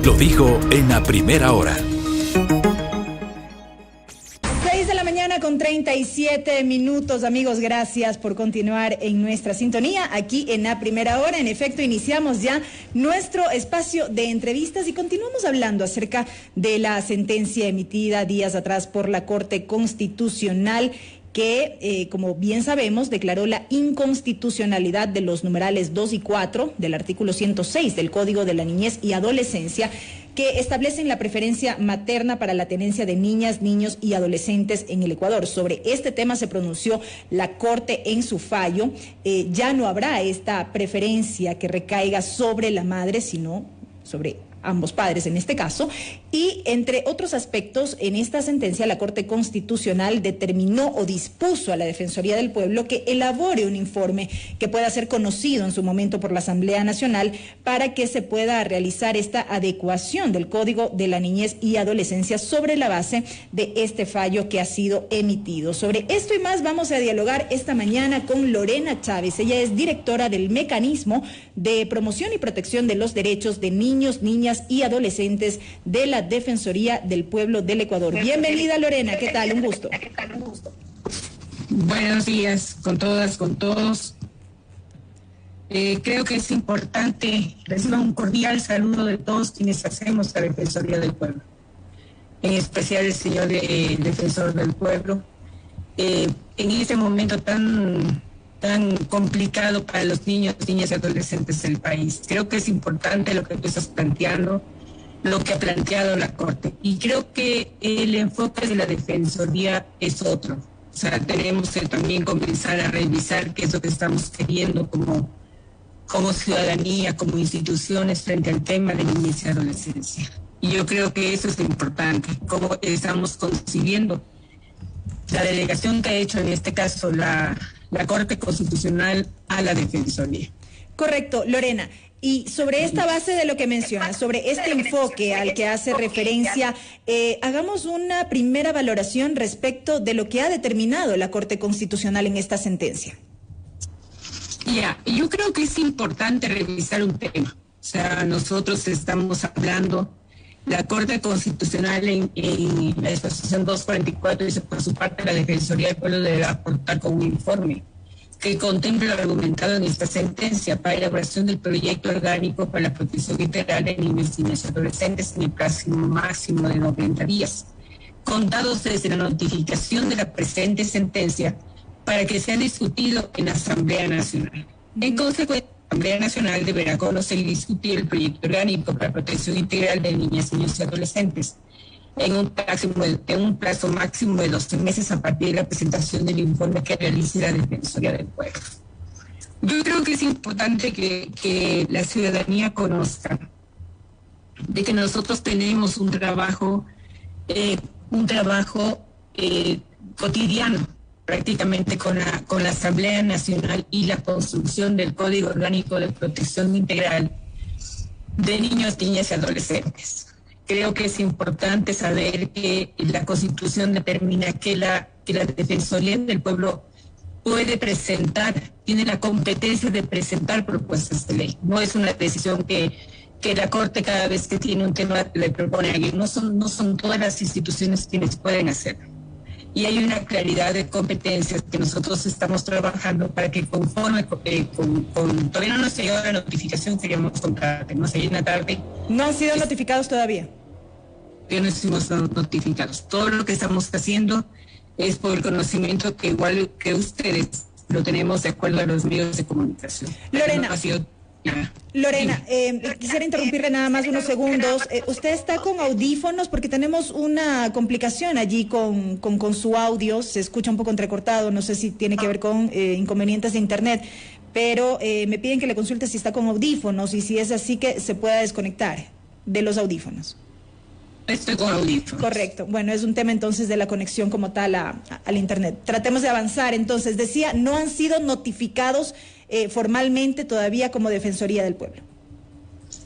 Lo dijo en la primera hora. 6:37 a.m, amigos, gracias por continuar en nuestra sintonía aquí en la primera hora. En efecto, iniciamos ya nuestro espacio de entrevistas y continuamos hablando acerca de la sentencia emitida días atrás por la Corte Constitucional que, como bien sabemos, declaró la inconstitucionalidad de los numerales 2 y 4 del artículo 106 del Código de la Niñez y Adolescencia, que establecen la preferencia materna para la tenencia de niñas, niños y adolescentes en el Ecuador. Sobre este tema se pronunció la Corte en su fallo. Ya no habrá esta preferencia que recaiga sobre la madre, sino sobre ambos padres en este caso, y entre otros aspectos, en esta sentencia la Corte Constitucional determinó o dispuso a la Defensoría del Pueblo que elabore un informe que pueda ser conocido en su momento por la Asamblea Nacional para que se pueda realizar esta adecuación del Código de la Niñez y Adolescencia sobre la base de este fallo que ha sido emitido. Sobre esto y más vamos a dialogar esta mañana con Lorena Chávez. Ella es directora del Mecanismo de Promoción y Protección de los Derechos de Niños, Niñas y Adolescentes de la Defensoría del Pueblo del Ecuador. Bienvenida, Lorena, ¿qué tal? Un gusto. Buenos días con todas, con todos. Creo que es importante recibir un cordial saludo de todos quienes hacemos la Defensoría del Pueblo, en especial el señor Defensor del Pueblo, en este momento tan complicado para los niños, niñas y adolescentes del país. Creo que es importante lo que tú estás planteando, lo que ha planteado la Corte. Y creo que el enfoque de la Defensoría es otro. O sea, tenemos que también comenzar a revisar qué es lo que estamos queriendo como ciudadanía, como instituciones frente al tema de niñez y adolescencia. Y yo creo que eso es importante, cómo estamos concibiendo la delegación que ha hecho en este caso la Corte Constitucional a la Defensoría. Correcto, Lorena. Y sobre esta base de lo que mencionas, sobre este enfoque al que hace referencia, hagamos una primera valoración respecto de lo que ha determinado la Corte Constitucional en esta sentencia. Yo creo que es importante revisar un tema. O sea, nosotros estamos hablando, la Corte Constitucional en la disposición 244 dice, por su parte, la Defensoría del Pueblo deberá aportar con un informe que contemple lo argumentado en esta sentencia para elaboración del proyecto orgánico para la protección integral de niños, niñas y adolescentes en el plazo máximo de 90 días, contados desde la notificación de la presente sentencia, para que sea discutido en la Asamblea Nacional. En consecuencia, la Asamblea Nacional deberá conocer y discutir el proyecto orgánico para la protección integral de niñas, niños y adolescentes en un plazo máximo de 12 meses a partir de la presentación del informe que realice la Defensoría del Pueblo. Yo creo que es importante que la ciudadanía conozca de que nosotros tenemos un trabajo cotidiano prácticamente con la Asamblea Nacional y la construcción del Código Orgánico de Protección Integral de Niños, Niñas y Adolescentes. Creo que es importante saber que la Constitución determina que la Defensoría del Pueblo puede presentar, tiene la competencia de presentar propuestas de ley. No es una decisión que la Corte cada vez que tiene un tema le propone a alguien. No son todas las instituciones quienes pueden hacerlo. Y hay una claridad de competencias que nosotros estamos trabajando para que conforme todavía no nos ha llegado la notificación, queríamos contarte, no sé, en la tarde. ¿No han sido notificados todavía? Ya no hemos notificados. Todo lo que estamos haciendo es por el conocimiento que igual que ustedes lo tenemos de acuerdo a los medios de comunicación. Lorena. No ha sido... Lorena, quisiera interrumpirle nada más unos segundos. ¿Usted está con audífonos? Porque tenemos una complicación allí con su audio. Se escucha un poco entrecortado. No sé si tiene que ver con inconvenientes de internet. Pero me piden que le consulte si está con audífonos y si es así que se pueda desconectar de los audífonos. Estoy con audífonos. Correcto. Bueno, es un tema entonces de la conexión como tal al internet. Tratemos de avanzar. Entonces, decía, no han sido notificados formalmente todavía como Defensoría del Pueblo.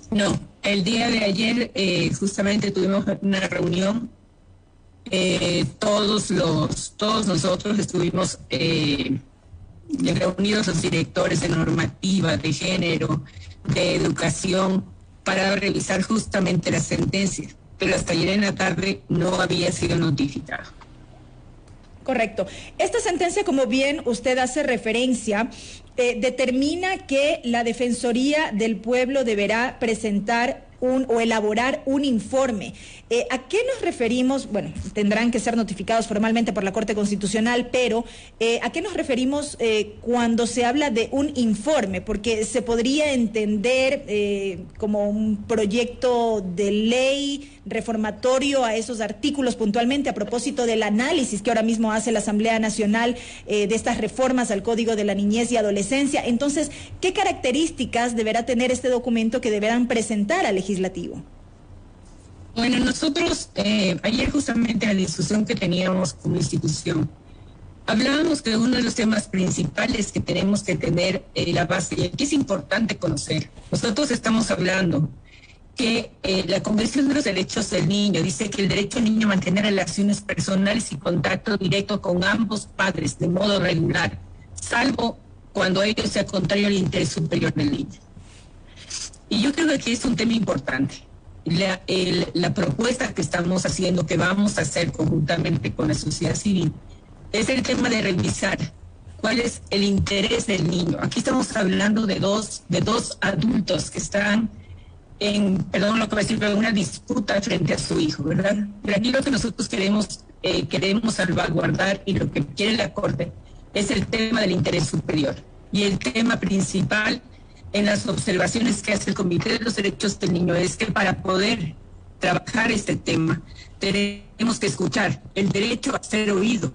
No, el día de ayer justamente tuvimos una reunión, todos nosotros estuvimos reunidos, los directores de normativa, de género, de educación, para revisar justamente la sentencia, pero hasta ayer en la tarde no había sido notificado. Correcto. Esta sentencia, como bien usted hace referencia, determina que la Defensoría del Pueblo deberá presentar o elaborar un informe. ¿A qué nos referimos? Bueno, tendrán que ser notificados formalmente por la Corte Constitucional, pero ¿a qué nos referimos cuando se habla de un informe? Porque se podría entender como un proyecto de ley reformatorio a esos artículos puntualmente a propósito del análisis que ahora mismo hace la Asamblea Nacional de estas reformas al Código de la Niñez y Adolescencia. Entonces, ¿qué características deberá tener este documento que deberán presentar al legislativo? Bueno, nosotros ayer justamente en la discusión que teníamos como institución, hablábamos de uno de los temas principales que tenemos que tener la base y que es importante conocer. Nosotros estamos hablando que la Convención de los Derechos del Niño dice que el derecho del niño a mantener relaciones personales y contacto directo con ambos padres de modo regular, salvo cuando ello sea contrario al interés superior del niño. Y yo creo que aquí es un tema importante. La propuesta que estamos haciendo, que vamos a hacer conjuntamente con la sociedad civil, es el tema de revisar cuál es el interés del niño. Aquí estamos hablando de dos adultos que están perdón lo que voy a decir, pero una disputa frente a su hijo, ¿verdad? Pero aquí lo que nosotros queremos salvaguardar y lo que quiere la Corte es el tema del interés superior. Y el tema principal en las observaciones que hace el Comité de los Derechos del Niño es que para poder trabajar este tema tenemos que escuchar el derecho a ser oído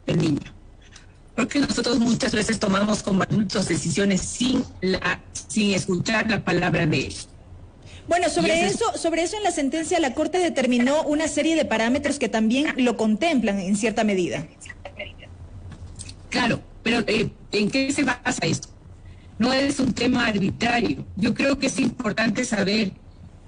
del niño. Porque nosotros muchas veces tomamos como adultos decisiones sin escuchar la palabra de él. Bueno, sobre eso en la sentencia la Corte determinó una serie de parámetros que también lo contemplan en cierta medida. Claro, pero ¿en qué se basa esto? No es un tema arbitrario. Yo creo que es importante saber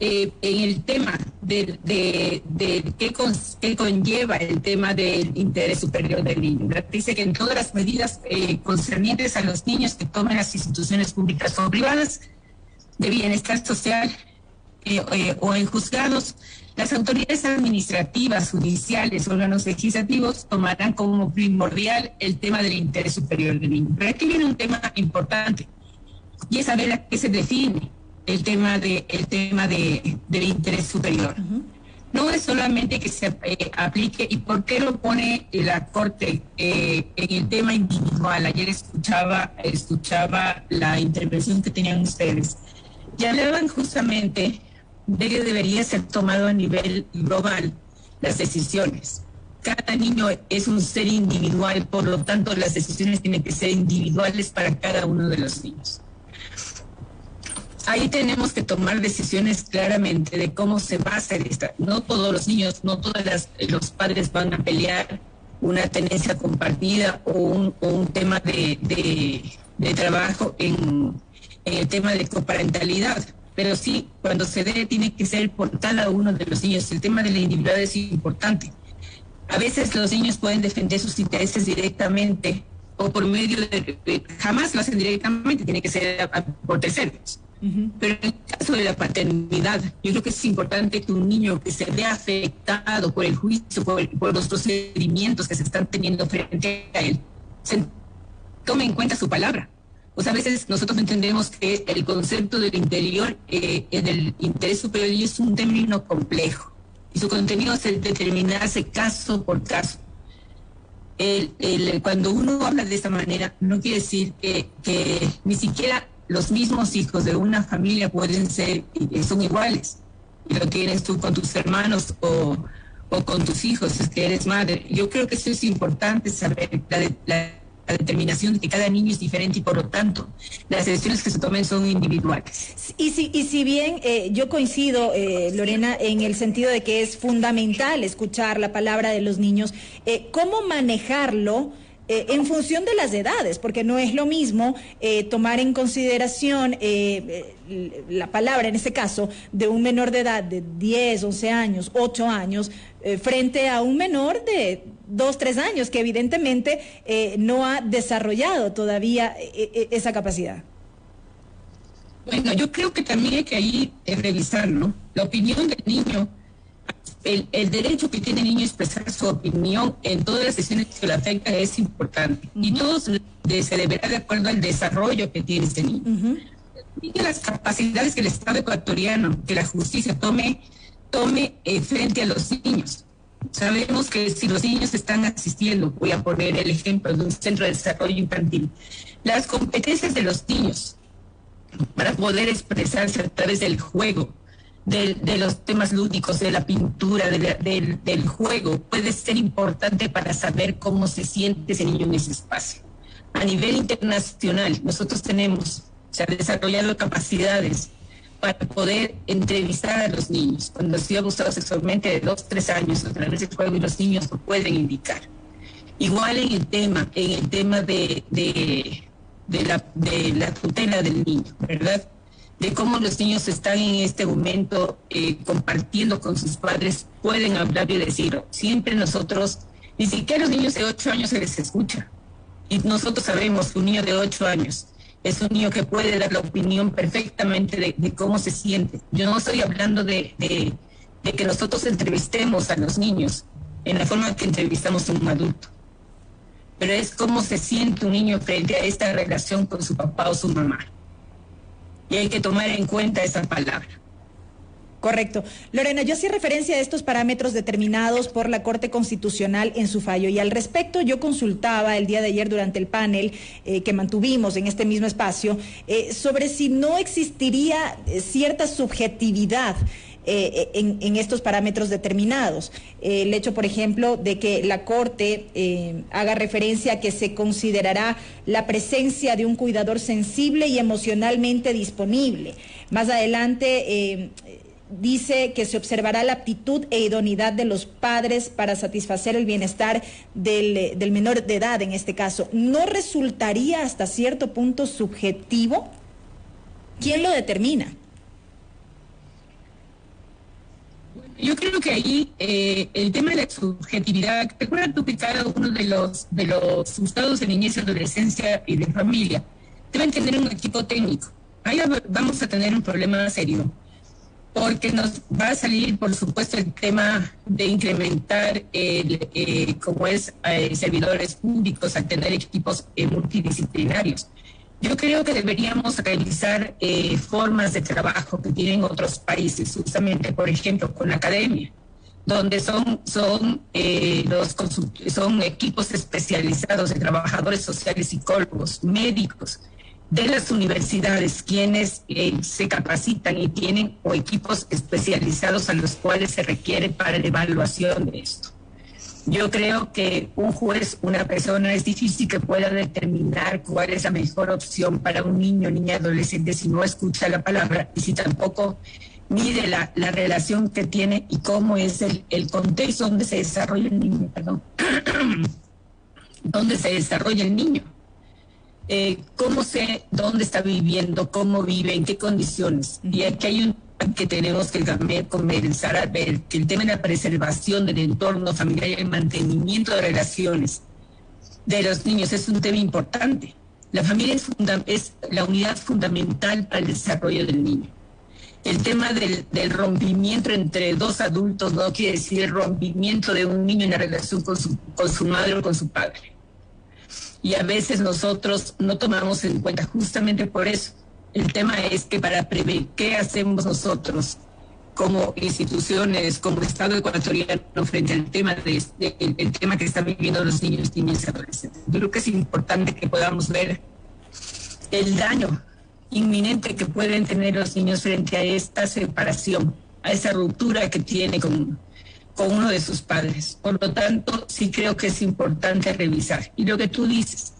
en el tema de qué conlleva el tema del interés superior del niño. Dice que en todas las medidas concernientes a los niños que toman las instituciones públicas o privadas de bienestar social o en juzgados, las autoridades administrativas, judiciales, órganos legislativos tomarán como primordial el tema del interés superior del niño. Pero aquí viene un tema importante y es saber a qué se define el tema del interés superior. No es solamente que se aplique, y por qué lo pone la Corte en el tema individual. Ayer escuchaba la intervención que tenían ustedes y hablaban justamente de que debería ser tomado a nivel global las decisiones. Cada niño es un ser individual, por lo tanto las decisiones tienen que ser individuales para cada uno de los niños. Ahí tenemos que tomar decisiones claramente de cómo se va a hacer esta. No todos los niños, no todos los padres van a pelear una tenencia compartida o un tema de trabajo en el tema de coparentalidad. Pero sí, cuando se dé, tiene que ser por cada uno de los niños. El tema de la individualidad es importante. A veces los niños pueden defender sus intereses directamente o por medio jamás lo hacen directamente, tiene que ser por terceros. Pero en el caso de la paternidad, yo creo que es importante que un niño que se vea afectado por el juicio, por los procedimientos que se están teniendo frente a él, se tome en cuenta su palabra. O sea, a veces nosotros entendemos que el concepto del interior, en el interés superior, es un término complejo. Y su contenido es el determinarse caso por caso. Cuando uno habla de esta manera, no quiere decir que ni siquiera los mismos hijos de una familia son iguales. Y lo tienes tú con tus hermanos o con tus hijos, si es que eres madre. Yo creo que eso es importante saber, la determinación de que cada niño es diferente y por lo tanto las decisiones que se tomen son individuales. Y si bien yo coincido, Lorena, en el sentido de que es fundamental escuchar la palabra de los niños, ¿cómo manejarlo en función de las edades? Porque no es lo mismo tomar en consideración la palabra, en este caso, de un menor de edad de 10, 11 años, 8 años, frente a un menor de 2, 3 años que evidentemente no ha desarrollado todavía esa capacidad. Bueno, yo creo que también hay que ahí revisar, ¿no? La opinión del niño, el derecho que tiene el niño a expresar su opinión en todas las sesiones que le afectan es importante. Y todo se deberá de acuerdo al desarrollo que tiene ese niño. Y las capacidades que el Estado ecuatoriano, que la justicia tome frente a los niños. Sabemos que si los niños están asistiendo, voy a poner el ejemplo de un centro de desarrollo infantil, las competencias de los niños para poder expresarse a través del juego, de los temas lúdicos, de la pintura, del juego, puede ser importante para saber cómo se siente ese niño en ese espacio. A nivel internacional, nosotros se han desarrollado capacidades para poder entrevistar a los niños cuando han sido abusados sexualmente de 2, 3 años a través del juego, y los niños lo pueden indicar. Igual en el tema de la tutela del niño, ¿verdad? De cómo los niños están en este momento compartiendo con sus padres, pueden hablar y decirlo. Siempre nosotros, ni siquiera a los niños de 8 años se les escucha. Y nosotros sabemos que un niño de 8 años es un niño que puede dar la opinión perfectamente de cómo se siente. Yo no estoy hablando de que nosotros entrevistemos a los niños en la forma que entrevistamos a un adulto, pero es cómo se siente un niño frente a esta relación con su papá o su mamá. Y hay que tomar en cuenta esa palabra. Correcto. Lorena, yo hacía referencia a estos parámetros determinados por la Corte Constitucional en su fallo, y al respecto yo consultaba el día de ayer durante el panel que mantuvimos en este mismo espacio sobre si no existiría cierta subjetividad en estos parámetros determinados. El hecho, por ejemplo, de que la Corte haga referencia a que se considerará la presencia de un cuidador sensible y emocionalmente disponible. Más adelante dice que se observará la aptitud e idoneidad de los padres para satisfacer el bienestar del menor de edad, en este caso. ¿No resultaría hasta cierto punto subjetivo? ¿Quién lo determina? Yo creo que ahí el tema de la subjetividad, recuerda tú que cada uno de los estados de niñez y adolescencia y de familia deben tener un equipo técnico. Ahí vamos a tener un problema serio, porque nos va a salir, por supuesto, el tema de incrementar servidores públicos al tener equipos multidisciplinarios. Yo creo que deberíamos revisar formas de trabajo que tienen otros países, justamente, por ejemplo, con la academia, donde son equipos especializados de trabajadores sociales, psicólogos, médicos, de las universidades, quienes se capacitan y tienen equipos especializados a los cuales se requiere para la evaluación de esto. Yo creo que un juez, una persona, es difícil que pueda determinar cuál es la mejor opción para un niño, niña, adolescente, si no escucha la palabra y si tampoco mide la relación que tiene y cómo es el contexto donde se desarrolla el niño, donde se desarrolla el niño. Dónde está viviendo, cómo vive, en qué condiciones. Y aquí hay que tenemos que comenzar a ver que el tema de la preservación del entorno familiar y el mantenimiento de relaciones de los niños es un tema importante. La familia es la unidad fundamental para el desarrollo del niño. El tema del rompimiento entre dos adultos no quiere decir el rompimiento de un niño en la relación con su madre o con su padre. Y a veces nosotros no tomamos en cuenta justamente por eso. El tema es que para prever qué hacemos nosotros como instituciones, como Estado ecuatoriano frente al tema el tema que están viviendo los niños, niñas y adolescentes. Yo creo que es importante que podamos ver el daño inminente que pueden tener los niños frente a esta separación, a esa ruptura que tiene con uno de sus padres. Por lo tanto, sí creo que es importante revisar. Y lo que tú dices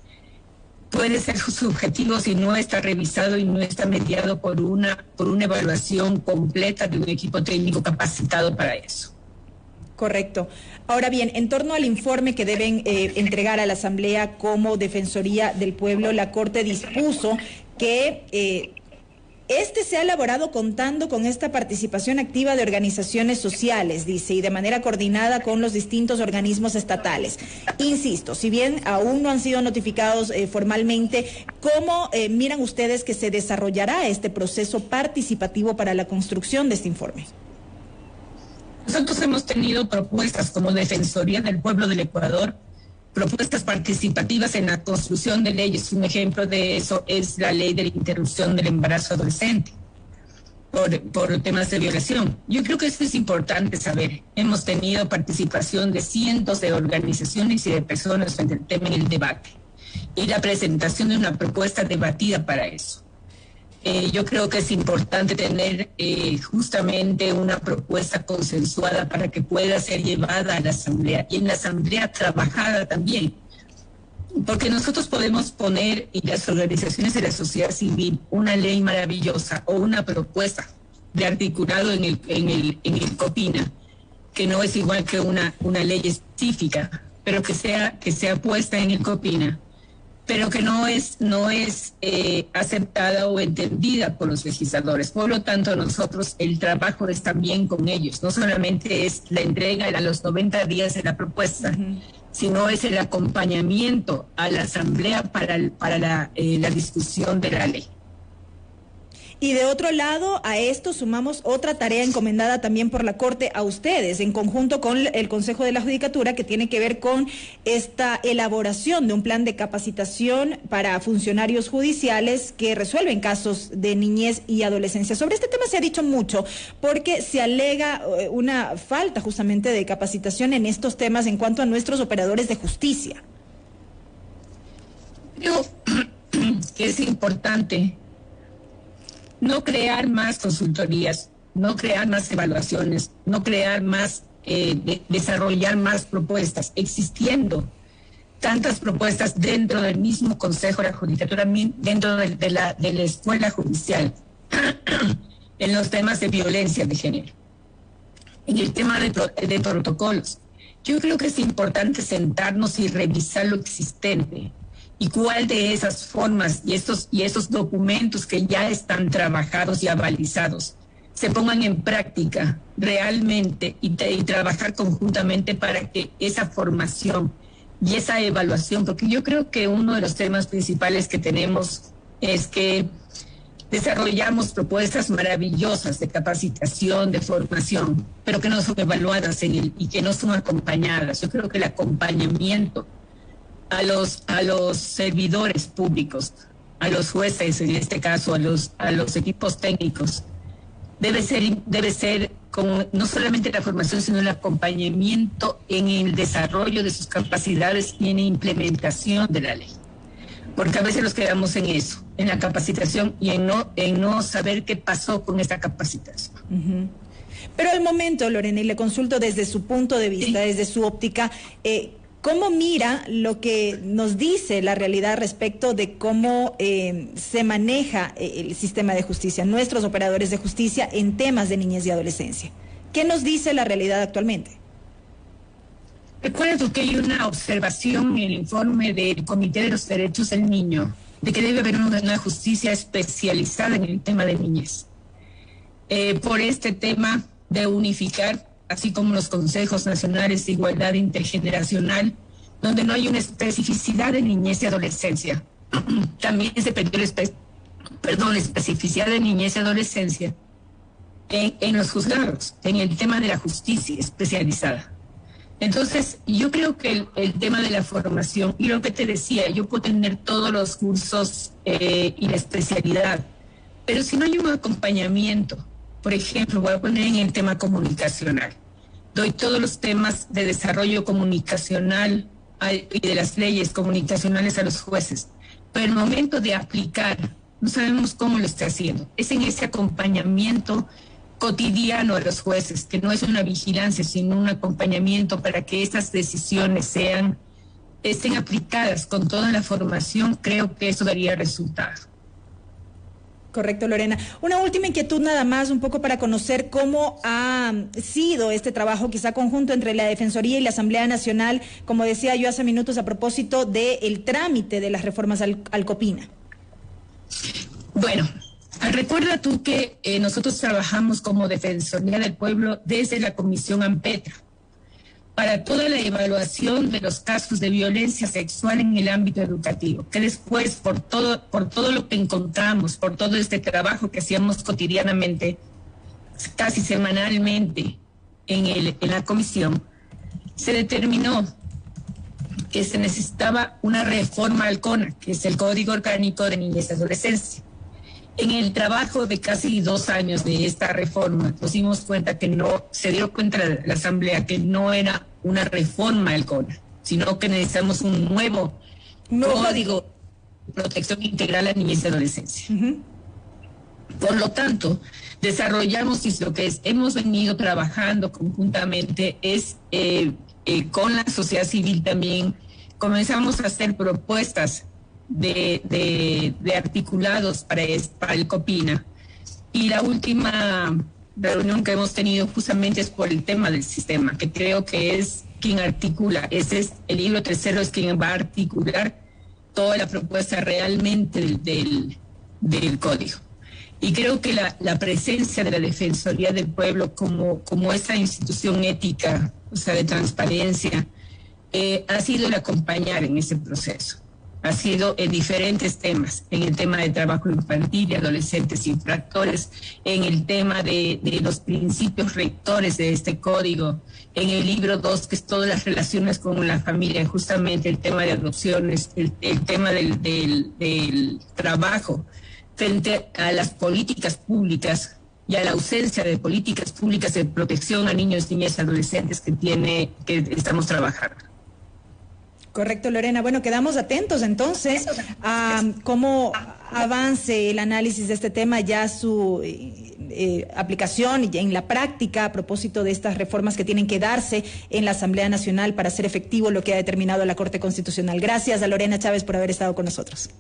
puede ser subjetivo si no está revisado y no está mediado por una evaluación completa de un equipo técnico capacitado para eso. Correcto. Ahora bien, en torno al informe que deben entregar a la Asamblea como Defensoría del Pueblo, la Corte dispuso que Este se ha elaborado contando con esta participación activa de organizaciones sociales, dice, y de manera coordinada con los distintos organismos estatales. Insisto, si bien aún no han sido notificados formalmente, ¿cómo miran ustedes que se desarrollará este proceso participativo para la construcción de este informe? Nosotros hemos tenido propuestas como Defensoría del Pueblo del Ecuador, propuestas participativas en la construcción de leyes. Un ejemplo de eso es la ley de la interrupción del embarazo adolescente por temas de violación. Yo creo que esto es importante saber. Hemos tenido participación de cientos de organizaciones y de personas frente al tema en el debate y la presentación de una propuesta debatida para eso. Yo creo que es importante tener justamente una propuesta consensuada para que pueda ser llevada a la Asamblea y en la Asamblea trabajada también. Porque nosotros podemos poner, y las organizaciones de la sociedad civil, una ley maravillosa o una propuesta de articulado en el COPINA, que no es igual que una ley específica, pero que sea puesta en el COPINA, pero que no es aceptada o entendida por los legisladores. Por lo tanto, nosotros el trabajo es también con ellos. No solamente es la entrega a los 90 días de la propuesta, sino es el acompañamiento a la Asamblea para la discusión de la ley. Y de otro lado, a esto sumamos otra tarea encomendada también por la Corte a ustedes, en conjunto con el Consejo de la Judicatura, que tiene que ver con esta elaboración de un plan de capacitación para funcionarios judiciales que resuelven casos de niñez y adolescencia. Sobre este tema se ha dicho mucho, porque se alega una falta justamente de capacitación en estos temas en cuanto a nuestros operadores de justicia. Creo que es importante no crear más consultorías, no crear más evaluaciones, no crear más, desarrollar más propuestas, existiendo tantas propuestas dentro del mismo Consejo de la Judicatura, dentro de la Escuela Judicial, en los temas de violencia de género, en el tema de protocolos. Yo creo que es importante sentarnos y revisar lo existente, y cuál de esas formas y esos documentos que ya están trabajados y avalizados se pongan en práctica realmente y trabajar conjuntamente para que esa formación y esa evaluación, porque yo creo que uno de los temas principales que tenemos es que desarrollamos propuestas maravillosas de capacitación, de formación, pero que no son evaluadas y que no son acompañadas. Yo creo que el acompañamiento a los servidores públicos, a los jueces en este caso, a los equipos técnicos, debe ser con no solamente la formación, sino el acompañamiento en el desarrollo de sus capacidades y en la implementación de la ley. Porque a veces nos quedamos en eso, en la capacitación y en no saber qué pasó con esta capacitación. Pero al momento, Lorena, y le consulto desde su punto de vista, sí, desde su óptica, ¿cómo mira lo que nos dice la realidad respecto de cómo se maneja el sistema de justicia, nuestros operadores de justicia en temas de niñez y adolescencia? ¿Qué nos dice la realidad actualmente? Recuerdo que hay una observación en el informe del Comité de los Derechos del Niño, de que debe haber una justicia especializada en el tema de niñez. Por este tema de unificar, así como los consejos nacionales de igualdad intergeneracional, donde no hay una especificidad de niñez y adolescencia. También se pidió la especificidad de niñez y adolescencia en los juzgados, en el tema de la justicia especializada. Entonces, yo creo que el tema de la formación, y lo que te decía, yo puedo tener todos los cursos y la especialidad, pero si no hay un acompañamiento, por ejemplo, voy a poner en el tema comunicacional. Doy todos los temas de desarrollo comunicacional y de las leyes comunicacionales a los jueces. Pero el momento de aplicar, no sabemos cómo lo está haciendo. Es en ese acompañamiento cotidiano a los jueces, que no es una vigilancia, sino un acompañamiento para que estas decisiones estén aplicadas con toda la formación. Creo que eso daría resultado. Correcto, Lorena. Una última inquietud nada más, un poco para conocer cómo ha sido este trabajo quizá conjunto entre la Defensoría y la Asamblea Nacional, como decía yo hace minutos a propósito del trámite de las reformas al COPINA. Bueno, Recuerda tú que nosotros trabajamos como Defensoría del Pueblo desde la Comisión AMPETRA para toda la evaluación de los casos de violencia sexual en el ámbito educativo, que después, por todo lo que encontramos, por todo este trabajo que hacíamos cotidianamente, casi semanalmente en la comisión, se determinó que se necesitaba una reforma al CONA, que es el Código Orgánico de Niñez y Adolescencia. En el trabajo de casi 2 años de esta reforma, nos dimos cuenta que se dio cuenta la Asamblea que no era una reforma al CONA, sino que necesitamos un nuevo Código de Protección Integral a Niñez y Adolescencia. Por lo tanto, desarrollamos, y lo que hemos venido trabajando conjuntamente es con la sociedad civil también, comenzamos a hacer propuestas de articulados para el COPINA. Y la última reunión que hemos tenido justamente es por el tema del sistema, que creo que es quien articula. Ese es el libro tercero, es quien va a articular toda la propuesta realmente del código. Y creo que la presencia de la Defensoría del Pueblo como esa institución ética, o sea, de transparencia, ha sido el acompañar en ese proceso. Ha sido en diferentes temas, en el tema de trabajo infantil y adolescentes infractores, en el tema de los principios rectores de este código, en el libro 2, que es todas las relaciones con la familia, justamente el tema de adopciones, el tema del trabajo frente a las políticas públicas y a la ausencia de políticas públicas de protección a niños, niñas y adolescentes que estamos trabajando. Correcto, Lorena. Bueno, quedamos atentos entonces a cómo avance el análisis de este tema, ya su aplicación y en la práctica a propósito de estas reformas que tienen que darse en la Asamblea Nacional para hacer efectivo lo que ha determinado la Corte Constitucional. Gracias a Lorena Chávez por haber estado con nosotros.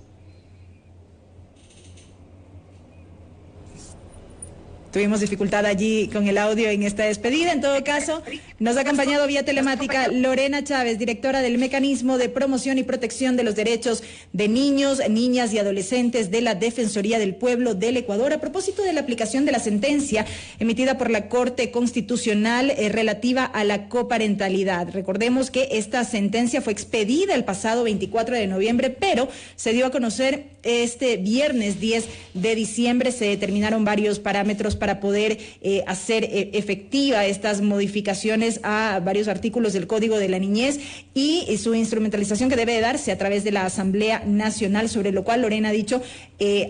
Tuvimos dificultad allí con el audio en esta despedida. En todo caso, nos ha acompañado vía telemática Lorena Chávez, directora del Mecanismo de Promoción y Protección de los Derechos de Niños, Niñas y Adolescentes de la Defensoría del Pueblo del Ecuador, a propósito de la aplicación de la sentencia emitida por la Corte Constitucional relativa a la coparentalidad. Recordemos que esta sentencia fue expedida el pasado 24 de noviembre, pero se dio a conocer este viernes 10 de diciembre. Se determinaron varios parámetros para poder hacer efectiva estas modificaciones a varios artículos del Código de la Niñez y su instrumentalización que debe de darse a través de la Asamblea Nacional, sobre lo cual Lorena ha dicho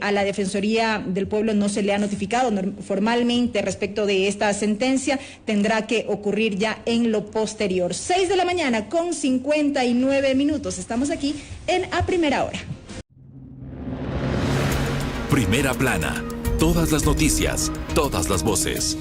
a la Defensoría del Pueblo no se le ha notificado formalmente respecto de esta sentencia, tendrá que ocurrir ya en lo posterior. 6 de la mañana con 59 minutos. Estamos aquí en A Primera Hora. Primera Plana. Todas las noticias, todas las voces.